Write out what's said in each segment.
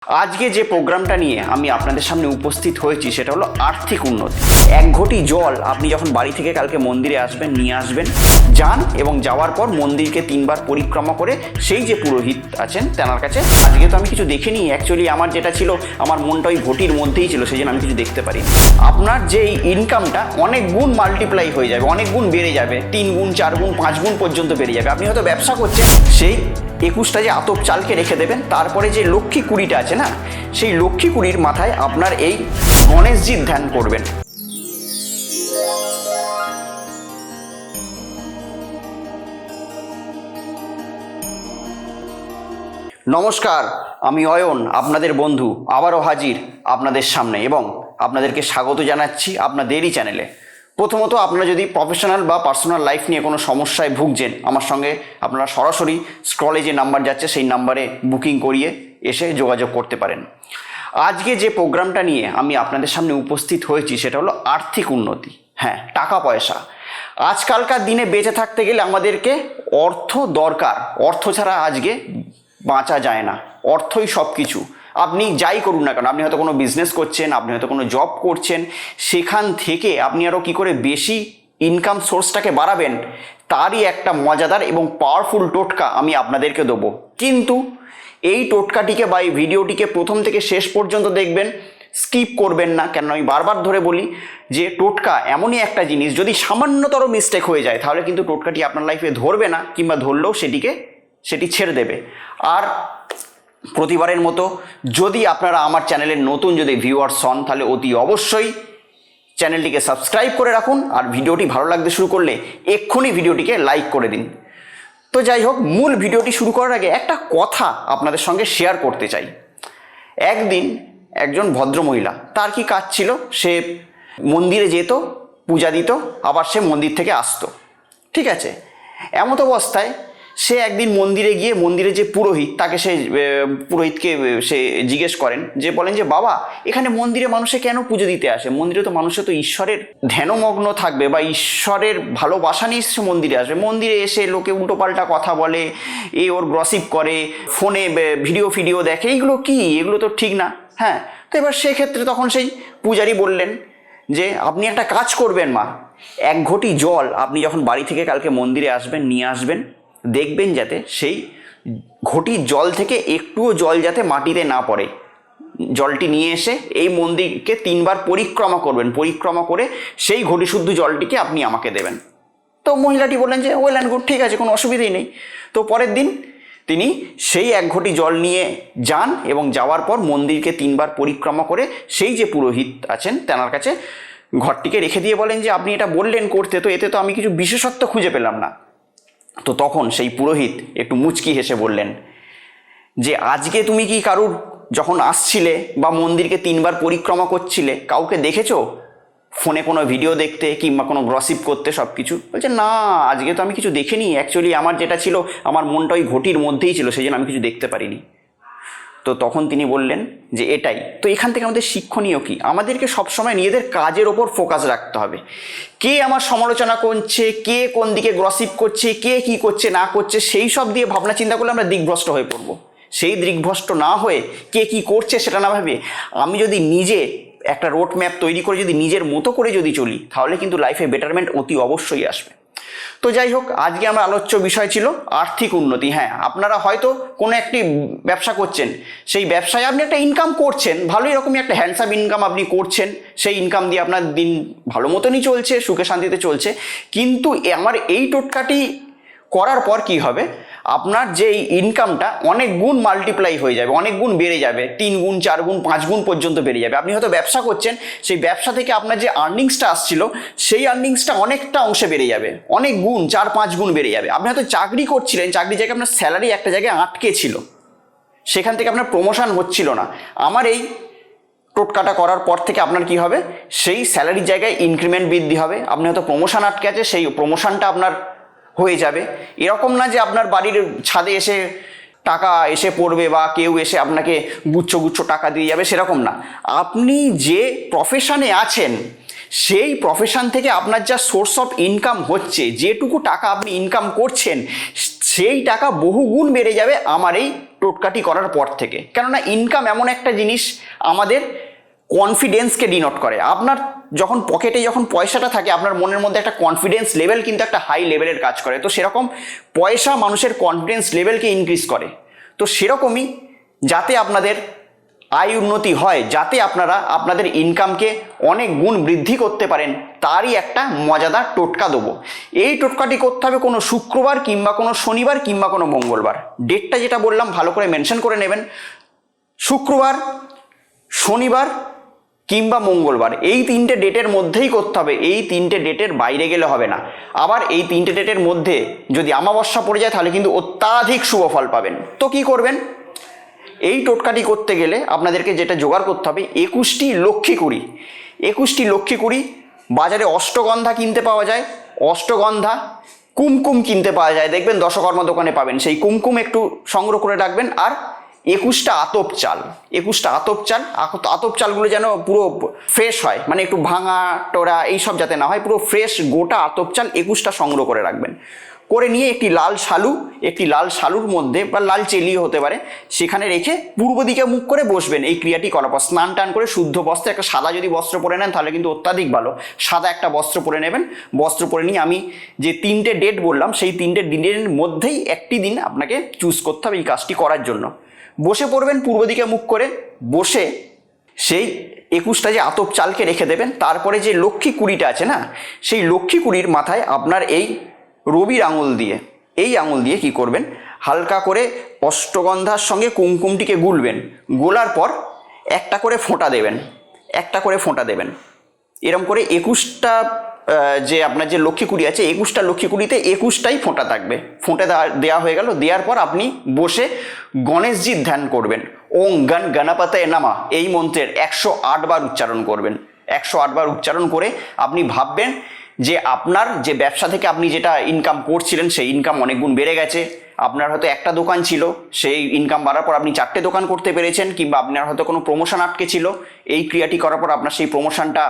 আজকে যে প্রোগ্রামটা নিয়ে আমি আপনাদের সামনে উপস্থিত হয়েছি সেটা হলো আর্থিক উন্নতি। এক ঘটি জল আপনি যখন বাড়ি থেকে কালকে মন্দিরে আসবেন, নিয়ে আসবেন, যান এবং যাওয়ার পর মন্দিরকে 3বার পরিক্রমা করে সেই যে পুরোহিত আছেন তেনার কাছে, আজকে তো আমি কিছু দেখিনি, অ্যাকচুয়ালি আমার যেটা ছিল আমার মনটা ওই ঘটির মধ্যেই ছিল, সেই জন্য আমি কিছু দেখতে পারি। আপনার যে ইনকামটা অনেক গুণ মাল্টিপ্লাই হয়ে যাবে, অনেক গুণ বেড়ে যাবে, 3 গুণ 4 গুণ 5 গুণ পর্যন্ত বেড়ে যাবে। আপনি হয়তো ব্যবসা করছেন, সেই 21টা যে আতপ চালকে রেখে দেবেন, তারপরে যে লক্ষ্মী কুড়িটা আছে না, সেই লক্ষ্মী কুড়ির মাথায় আপনার এই গণেশজির ধ্যান করবেন। নমস্কার, আমি অয়ন, আপনাদের বন্ধু, আবারও হাজির আপনাদের সামনে এবং আপনাদেরকে স্বাগত জানাচ্ছি আপনাদেরই চ্যানেলে। প্রথমত, আপনারা যদি প্রফেশনাল বা পার্সোনাল লাইফ নিয়ে কোনো সমস্যায় ভুগছেন, আমার সঙ্গে আপনারা সরাসরি স্ক্রলে যে নাম্বার যাচ্ছে সেই নাম্বারে বুকিং করিয়ে এসে যোগাযোগ করতে পারেন। আজকে যে প্রোগ্রামটা নিয়ে আমি আপনাদের সামনে উপস্থিত হয়েছি সেটা হলো আর্থিক উন্নতি। হ্যাঁ, টাকা পয়সা। আজকালকার দিনে বেঁচে থাকতে গেলে আমাদেরকে অর্থ দরকার। অর্থ ছাড়া আজকে বাঁচা যায় না। অর্থই সব কিছু। আপনি যাই করুন না কেন, আপনি হয়তো কোনো বিজনেস করছেন, আপনি হয়তো কোনো জব করছেন, সেখান থেকে আপনি আরও কী করে বেশি ইনকাম সোর্সটাকে বাড়াবেন, তারই একটা মজাদার এবং পাওয়ারফুল টোটকা আমি আপনাদেরকে দেবো। কিন্তু এই টোটকাটিকে বা এই ভিডিওটিকে প্রথম থেকে শেষ পর্যন্ত দেখবেন, স্কিপ করবেন না। কেন আমি বারবার ধরে বলি যে টোটকা এমনই একটা জিনিস, যদি সামান্যতর মিস্টেক হয়ে যায় তাহলে কিন্তু টোটকাটি আপনার লাইফে ধরবে না, কিংবা ধরলেও সেটি ছেড়ে দেবে। আর প্রতিবারের মতো, যদি আপনারা আমার চ্যানেলের নতুন যদি ভিউয়ার্স হন, তাহলে অতি অবশ্যই চ্যানেলটিকে সাবস্ক্রাইব করে রাখুন। আর ভিডিওটি ভালো লাগতে শুরু করলে এক্ষুনি ভিডিওটিকে লাইক করে দিন। তো যাই হোক, মূল ভিডিওটি শুরু করার আগে একটা কথা আপনাদের সঙ্গে শেয়ার করতে চাই। একদিন একজন ভদ্রমহিলা, তার কি কাজ ছিল, সে মন্দিরে যেত, পূজা দিত, আবার সে মন্দির থেকে আসতো, ঠিক আছে। এমত অবস্থায় সে একদিন মন্দিরে গিয়ে মন্দিরে যে পুরোহিত, তাকে পুরোহিতকে সে জিজ্ঞেস করেন, যে বলেন যে বাবা, এখানে মন্দিরে মানুষে কেন পুজো দিতে আসে? মন্দিরে তো মানুষে তো ঈশ্বরের ধ্যানমগ্ন থাকবে বা ঈশ্বরের ভালোবাসা নিয়ে সে মন্দিরে আসবে। মন্দিরে এসে লোকে উল্টোপাল্টা কথা বলে, ওর গসিপ করে, ফোনে ভিডিও দেখে, এইগুলো কি? এগুলো তো ঠিক না। হ্যাঁ, তো এবার সেক্ষেত্রে তখন সেই পূজারী বললেন যে আপনি একটা কাজ করবেন মা, 1 ঘটি জল আপনি যখন বাড়ি থেকে কালকে মন্দিরে আসবেন, নিয়ে আসবেন, দেখবেন যাতে সেই ঘটির জল থেকে একটুও জল যাতে মাটিতে না পড়ে। জলটি নিয়ে এসে এই মন্দিরকে 3বার পরিক্রমা করবেন, পরিক্রমা করে সেই ঘটি শুদ্ধ জলটিকে আপনি আমাকে দেবেন। তো মহিলাটি বললেন যে ওয়েল অ্যান্ড গুড, ঠিক আছে, কোনো অসুবিধাই নেই। তো পরের দিন তিনি সেই 1 ঘটি জল নিয়ে যান এবং যাওয়ার পর মন্দিরকে 3বার পরিক্রমা করে সেই যে পুরোহিত আছেন তেনার কাছে ঘরটিকে রেখে দিয়ে বলেন যে আপনি এটা বললেন করতে, তো এতে তো আমি কিছু বিশেষত্ব খুঁজে পেলাম না। তো তখন সেই পুরোহিত একটু মুচকি হেসে বললেন যে আজকে তুমি কি কারুর যখন আসছিলে বা মন্দিরকে 3বার পরিক্রমা করছিলে, কাউকে দেখেছো ফোনে কোনো ভিডিও দেখতে কিংবা কোনো গ্রসিপ করতে সব কিছু? বলছে না, আজকে তো আমি কিছু দেখিনি, অ্যাকচুয়ালি আমার যেটা ছিল আমার মনটা ওই ঘটির মধ্যেই ছিল, সেই জন্য আমি কিছু দেখতে পারিনি। তো তখন তিনি বললেন যে এটাই তো, এখান থেকে আমাদের শিক্ষণীয় কি? আমাদেরকে সবসময় নিজেদের কাজের ওপর ফোকাস রাখতে হবে। কে আমার সমালোচনা করছে, কে কোন দিকে গ্রসিপ করছে, কে কি করছে না করছে, সেই সব দিয়ে ভাবনা চিন্তা করলে আমরা দিগ্ভ্রষ্ট হয়ে পড়বো। সেই দিগ্ভ্রষ্ট না হয়ে কে কি করছে সেটা না ভাবে আমি যদি নিজে একটা রোড ম্যাপ তৈরি করে যদি নিজের মতো করে যদি চলি, তাহলে কিন্তু লাইফে বেটারমেন্ট অতি অবশ্যই আসবে। তো যাই হোক, আজকে আমরা আলোচ্য বিষয় ছিল আর্থিক উন্নতি। হ্যাঁ, আপনারা হয়তো কোনো একটি ব্যবসা করছেন, সেই ব্যবসায় আপনি একটা ইনকাম করছেন, ভালোই রকমই একটা হ্যান্ডসাম ইনকাম আপনি করছেন, সেই ইনকাম দিয়ে আপনার দিন ভালো মতনই চলছে, সুখে শান্তিতে চলছে। কিন্তু আমার এই টোটকাটি করার পর কি হবে, আপনার যে ইনকামটা অনেক গুণ মাল্টিপ্লাই হয়ে যাবে, অনেক গুণ বেড়ে যাবে, 3 গুণ 4 গুণ 5 গুণ পর্যন্ত বেড়ে যাবে। আপনি হয়তো ব্যবসা করছেন, সেই ব্যবসা থেকে আপনার যে আর্নিংসটা আসছিল, সেই আর্নিংসটা অনেকটা অংশে বেড়ে যাবে, অনেক গুণ 4-5 গুণ বেড়ে যাবে। আপনি হয়তো চাকরি করছিলেন, চাকরি জায়গায় আপনার স্যালারি একটা জায়গায় আটকে ছিল, সেখান থেকে আপনার প্রমোশন হচ্ছিল না। আমার এই টোটকাটা করার পর থেকে আপনার কি হবে, সেই স্যালারির জায়গায় ইনক্রিমেন্ট বৃদ্ধি হবে। আপনি হয়তো প্রমোশন আটকে আছে, সেই প্রমোশনটা আপনার হয়ে যাবে। এরকম না যে আপনার বাড়ির ছাদে এসে টাকা এসে পড়বে বা কেউ এসে আপনাকে গুচ্ছ গুচ্ছ টাকা দিয়ে যাবে, সেরকম না। আপনি যে প্রফেশনে আছেন, সেই প্রফেশন থেকে আপনার যা সোর্স অফ ইনকাম হচ্ছে, যেটুকু টাকা আপনি ইনকাম করছেন, সেই টাকা বহুগুণ বেড়ে যাবে আমার এই টোটকাটি করার পর থেকে। কেননা ইনকাম এমন একটা জিনিস আমাদের কনফিডেন্সকে ডিনোট করে। আপনার যখন পকেটে যখন পয়সাটা থাকে আপনার মনের মধ্যে একটা কনফিডেন্স লেভেল কিন্তু একটা হাই লেভেলের কাজ করে। তো সেরকম পয়সা মানুষের কনফিডেন্স লেভেলকে ইনক্রিজ করে। তো সেরকমই যাতে আপনাদের আয় উন্নতি হয়, যাতে আপনারা আপনাদের ইনকামকে অনেক গুণ বৃদ্ধি করতে পারেন, তারই একটা মজাদার টোটকা দেবো। এই টোটকাটি করতে হবে কোনো শুক্রবার কিংবা কোনো শনিবার কিংবা কোনো মঙ্গলবার। ডেটটা যেটা বললাম ভালো করে মেনশন করে নেবেন, শুক্রবার, শনিবার কিংবা মঙ্গলবার, এই তিনটে ডেটের মধ্যেই করতে হবে। এই তিনটে ডেটের বাইরে গেলে হবে না। আবার এই তিনটে ডেটের মধ্যে যদি অমাবস্যা পড়ে যায় তাহলে কিন্তু অত্যাধিক শুভ ফল পাবেন। তো কি করবেন, এই টোটকাটি করতে গেলে আপনাদেরকে যেটা জোগাড় করতে হবে 21টি লক্ষ্মী কুড়ি। 21টি লক্ষ্মী কুড়ি, বাজারে অষ্টগন্ধা কিনতে পাওয়া যায়, অষ্টগন্ধা, কুমকুম কিনতে পাওয়া যায়, দেখবেন দশকর্মা দোকানে পাবেন, সেই কুমকুম একটু সংগ্রহ করে রাখবেন। আর 21টা আতপ চাল, 21টা আতপ চাল, আতপ চালগুলো যেন পুরো ফ্রেশ হয়, মানে একটু ভাঙা টোড়া এইসব যাতে না হয়, পুরো ফ্রেশ গোটা আতপ চাল 21টা সংগ্রহ করে রাখবেন। করে নিয়ে একটি লাল শালুর মধ্যে বা লাল চেলিও হতে পারে, সেখানে রেখে পূর্ব দিকে মুখ করে বসবেন। এই ক্রিয়াটি করার পর স্নান টান করে শুদ্ধ বস্ত্রে, একটা সাদা যদি বস্ত্র পরে নেন তাহলে কিন্তু অত্যাধিক ভালো, সাদা একটা বস্ত্র পরে নেবেন। বস্ত্র পরে নিয়ে আমি যে তিনটে ডেট বললাম সেই তিনটে দিনের মধ্যেই একটি দিন আপনাকে চুজ করতে হবে এই কাজটি করার জন্য। বসে পড়বেন পূর্ব দিকে মুখ করে, বসে সেই 21টা যে আতপ চালকে রেখে দেবেন। তারপরে যে লক্ষ্মী কুড়িটা আছে না, সেই লক্ষ্মী কুড়ির মাথায় আপনার এই রবির আঙুল দিয়ে কি করবেন, হালকা করে অষ্টগন্ধার সঙ্গে কুমকুমটিকে গুলবেন। গোলার পর একটা করে ফোঁটা দেবেন। এরকম করে 21টা যে আপনার যে লক্ষ্মী কুড়ি আছে, 21টা লক্ষ্মী কুড়িতে 21টাই ফোঁটা থাকবে। ফোঁটা দেওয়া হয়ে গেল। দেওয়ার পর আপনি বসে গণেশজির ধ্যান করবেন। ওং গণ গণপতয়ে নমঃ এই মন্ত্রের 108 বার উচ্চারণ করবেন। 108 বার উচ্চারণ করে আপনি ভাববেন যে আপনার যে ব্যবসা থেকে আপনি যেটা ইনকাম করছিলেন সেই ইনকাম অনেক গুণ বেড়ে গেছে। আপনার হয়তো একটা দোকান ছিল, সেই ইনকাম বাড়ার পর আপনি 4টে দোকান করতে পেরেছেন, কিংবা আপনার হয়তো কোনো প্রমোশন আটকে ছিল, এই ক্রিয়াটি করার পর আপনার সেই প্রমোশনটা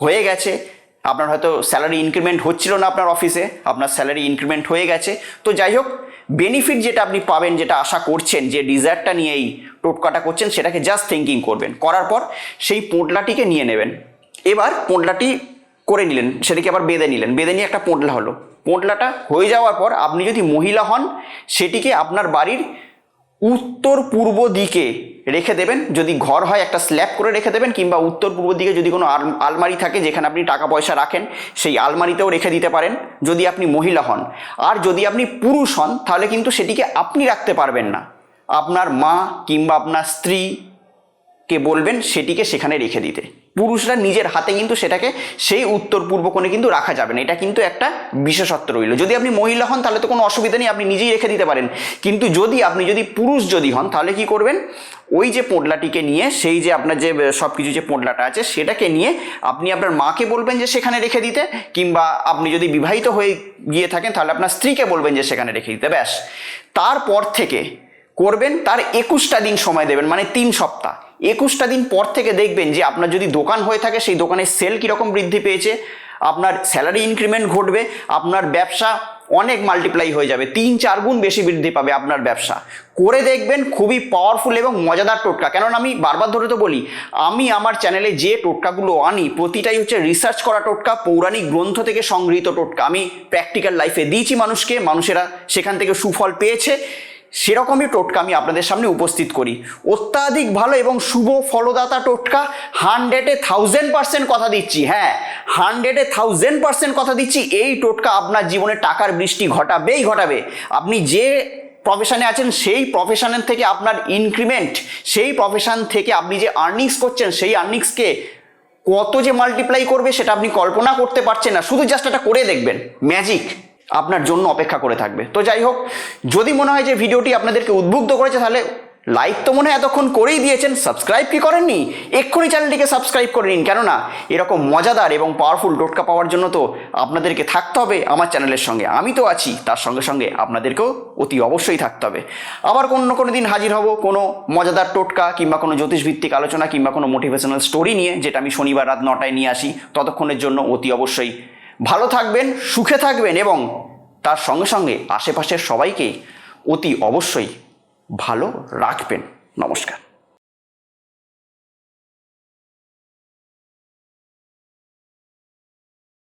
হয়ে গেছে। আপনার হয়তো স্যালারি ইনক্রিমেন্ট হচ্ছিল না আপনার অফিসে, আপনার স্যালারি ইনক্রিমেন্ট হয়ে গেছে। তো যাই হোক, বেনিফিট যেটা আপনি পাবেন, যেটা আশা করছেন, যে ডিজায়ারটা নিয়ে এই টোটকাটা করছেন, সেটাকে জাস্ট থিঙ্কিং করবেন। করার পর সেই পোঁটলাটিকে নিয়ে নেবেন। এবার পোঁটলাটি করে নিলেন, সেটাকে আবার বেঁধে নিয়ে একটা পোঁটলা হলো। পোঁটলাটা হয়ে যাওয়ার পর আপনি যদি মহিলা হন সেটিকে আপনার বাড়ির উত্তর পূর্ব দিকে রেখে দেবেন। যদি ঘর হয় একটা স্ল্যাব করে রেখে দেবেন, কিংবা উত্তর পূর্ব দিকে যদি কোনো আলমারি থাকে যেখানে আপনি টাকা পয়সা রাখেন সেই আলমারিতেও রেখে দিতে পারেন যদি আপনি মহিলা হন। আর যদি আপনি পুরুষ হন তাহলে কিন্তু সেটিকে আপনি রাখতে পারবেন না, আপনার মা কিংবা আপনার স্ত্রীকে বলবেন সেটিকে সেখানে রেখে দিতে। পুরুষরা নিজের হাতে কিন্তু সেটাকে সেই উত্তর পূর্ব কোণে কিন্তু রাখা যাবে না, এটা কিন্তু একটা বিশেষত্ব রইল। যদি আপনি মহিলা হন তাহলে তো কোনো অসুবিধা নেই, আপনি নিজেই রেখে দিতে পারেন। কিন্তু আপনি যদি পুরুষ হন তাহলে কি করবেন, ওই যে পোঁটলাটিকে নিয়ে, সেই যে আপনার যে সব কিছু যে পোঁটলাটা আছে সেটাকে নিয়ে আপনি আপনার মাকে বলবেন যে সেখানে রেখে দিতে, কিংবা আপনি যদি বিবাহিত হয়ে গিয়ে থাকেন তাহলে আপনার স্ত্রীকে বলবেন যে সেখানে রেখে দিতে। ব্যাস, তারপর থেকে করবেন, তার 21টা দিন সময় দেবেন, মানে 3 সপ্তাহ। 21টা দিন পর থেকে দেখবেন যে আপনার যদি দোকান হয়ে থাকে সেই দোকানের সেল কীরকম বৃদ্ধি পেয়েছে, আপনার স্যালারি ইনক্রিমেন্ট ঘটবে, আপনার ব্যবসা অনেক মাল্টিপ্লাই হয়ে যাবে, 3-4 গুণ বেশি বৃদ্ধি পাবে আপনার ব্যবসা। করে দেখবেন, খুবই পাওয়ারফুল এবং মজাদার টোটকা। কেননা আমি বারবার ধরে তো বলি, আমি আমার চ্যানেলে যে টোটকাগুলো আনি প্রতিটাই হচ্ছে রিসার্চ করা টোটকা, পৌরাণিক গ্রন্থ থেকে সংগৃহীত টোটকা। আমি প্র্যাকটিক্যাল লাইফে দিয়েছি মানুষেরা সেখান থেকে সুফল পেয়েছে। সেরকমই টোটকা আমি আপনাদের সামনে উপস্থিত করি। অত্যাধিক ভালো এবং শুভ ফলদাতা টোটকা, 100-এ 1000% কথা দিচ্ছি। হ্যাঁ, 100-এ 1000% কথা দিচ্ছি, এই টোটকা আপনার জীবনে টাকার বৃষ্টি ঘটাবে। আপনি যে প্রফেশনে আছেন সেই প্রফেশনের থেকে আপনার ইনক্রিমেন্ট, সেই প্রফেশন থেকে আপনি যে আর্নিংস করছেন সেই আর্নিংসকে কত যে মাল্টিপ্লাই করবে সেটা আপনি কল্পনা করতে পারছেন না। শুধু জাস্ট এটা করে দেখবেন, ম্যাজিক আপনার জন্য অপেক্ষা করে থাকবে। তো যাই হোক, যদি মনে হয় যে ভিডিওটি আপনাদেরকে উদ্বুদ্ধ করেছে তাহলে লাইক তো মনে হয় এতক্ষণ করেই দিয়েছেন, সাবস্ক্রাইব কি করেননি? এক্ষুনি চ্যানেলটিকে সাবস্ক্রাইব করে নিন। কেননা এরকম মজাদার এবং পাওয়ারফুল টোটকা পাওয়ার জন্য তো আপনাদেরকে থাকতে হবে আমার চ্যানেলের সঙ্গে। আমি তো আছি, তার সঙ্গে সঙ্গে আপনাদেরকেও অতি অবশ্যই থাকতে হবে। আবার কোনো দিন হাজির হব কোনো মজাদার টোটকা কিংবা কোনো জ্যোতিষভিত্তিক আলোচনা কিংবা কোনো মোটিভেশনাল স্টোরি নিয়ে, যেটা আমি শনিবার রাত 9টায় নিয়ে আসি। ততক্ষণের জন্য অতি অবশ্যই ভালো থাকবেন, সুখে থাকবেন এবং তার সঙ্গে সঙ্গে আশেপাশের সবাইকে অতি অবশ্যই ভালো রাখবেন। নমস্কার।